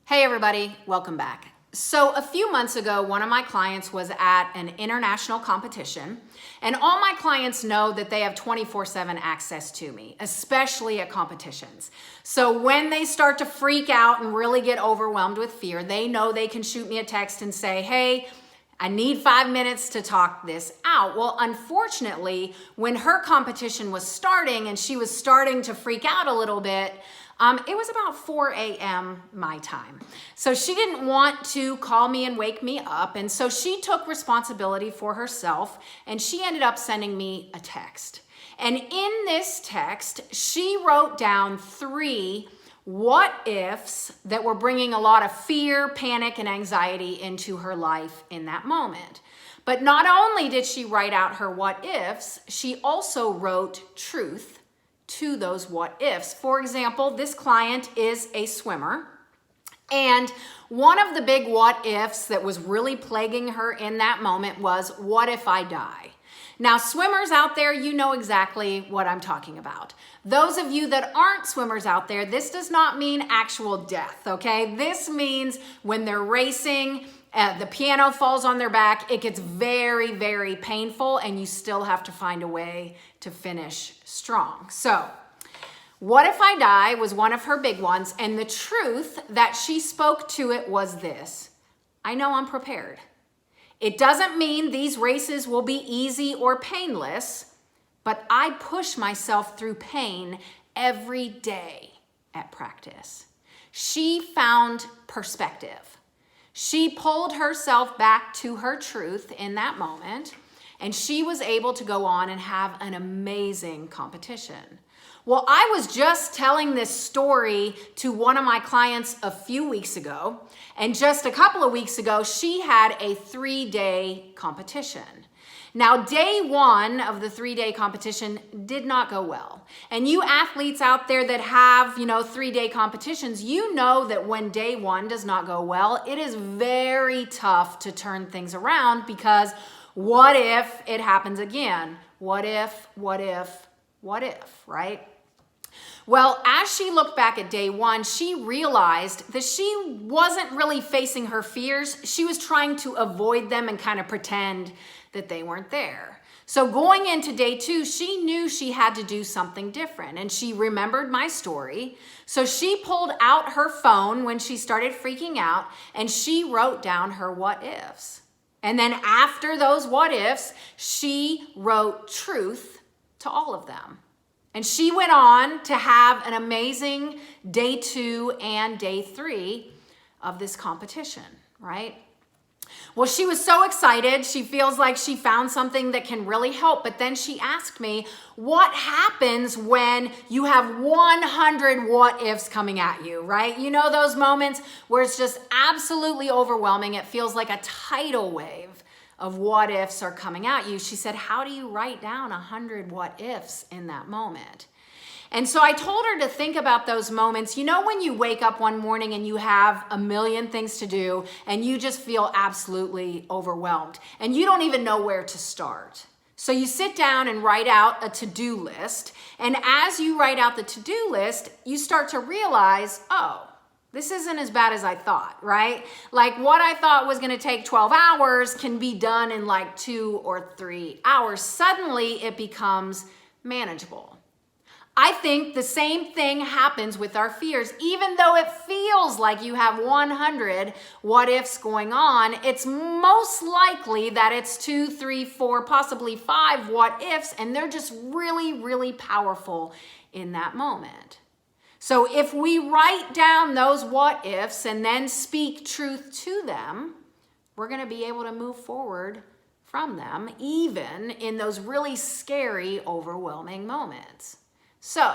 Hey everybody, welcome back. So a few months ago, one of my clients was at an international competition, and all my clients know that they have 24/7 access to me, especially at competitions. So when they start to freak out and really get overwhelmed with fear, they know they can shoot me a text and say, hey, I need 5 minutes to talk this out. Well, unfortunately, when her competition was starting and she was starting to freak out a little bit, it was about 4 a.m. my time. So she didn't want to call me and wake me up. And so she took responsibility for herself and she ended up sending me a text. And in this text, she wrote down 3 what ifs that were bringing a lot of fear, panic, and anxiety into her life in that moment. But not only did she write out her what ifs, she also wrote truth to those what ifs. For example, this client is a swimmer, and one of the big what ifs that was really plaguing her in that moment was, what if I die? Now, swimmers out there, you know exactly what I'm talking about. Those of you that aren't swimmers out there, this does not mean actual death, okay? This means when they're racing, the piano falls on their back, it gets very, very painful, and you still have to find a way to finish strong. So, what if I die was one of her big ones, and the truth that she spoke to it was this: I know I'm prepared. It doesn't mean these races will be easy or painless, but I push myself through pain every day at practice. She found perspective. She pulled herself back to her truth in that moment, and she was able to go on and have an amazing competition. Well, I was just telling this story to one of my clients a few weeks ago, and just a couple of weeks ago, she had a 3-day competition. Now, day 1 of the 3-day competition did not go well. And you athletes out there that have, 3-day competitions, you know that when day 1 does not go well, it is very tough to turn things around, because what if it happens again? What if, right? Well, as she looked back at day 1, she realized that she wasn't really facing her fears. She was trying to avoid them and kind of pretend that they weren't there. So going into day 2, she knew she had to do something different, and she remembered my story. So she pulled out her phone when she started freaking out, and she wrote down her what ifs. And then after those what ifs, she wrote truth to all of them. And she went on to have an amazing day 2 and day 3 of this competition, right? Well, she was so excited. She feels like she found something that can really help. But then she asked me, what happens when you have 100 what ifs coming at you, right? You know those moments where it's just absolutely overwhelming. It feels like a tidal wave of what ifs are coming at you. She said, how do you write down 100 what ifs in that moment? And so I told her to think about those moments. You know, when you wake up one morning and you have a million things to do and you just feel absolutely overwhelmed and you don't even know where to start. So you sit down and write out a to-do list. And as you write out the to-do list, you start to realize, oh, this isn't as bad as I thought, right? Like what I thought was going to take 12 hours can be done in like 2 or 3 hours. Suddenly it becomes manageable. I think the same thing happens with our fears. Even though it feels like you have 100 what ifs going on, it's most likely that it's 2, 3, 4, possibly 5 what ifs, and they're just really, really powerful in that moment. So if we write down those what ifs and then speak truth to them, we're going to be able to move forward from them, even in those really scary, overwhelming moments. So,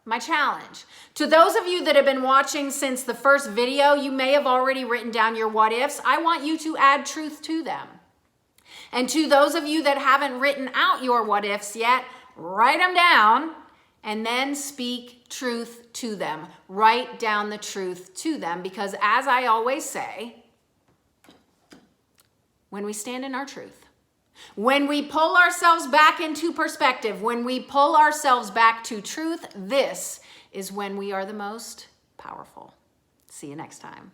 my challenge. To those of you that have been watching since the first video, you may have already written down your what ifs. I want you to add truth to them. And to those of you that haven't written out your what ifs yet, write them down and then speak truth to them. Write down the truth to them, because as I always say, when we stand in our truth, when we pull ourselves back into perspective, when we pull ourselves back to truth, this is when we are the most powerful. See you next time.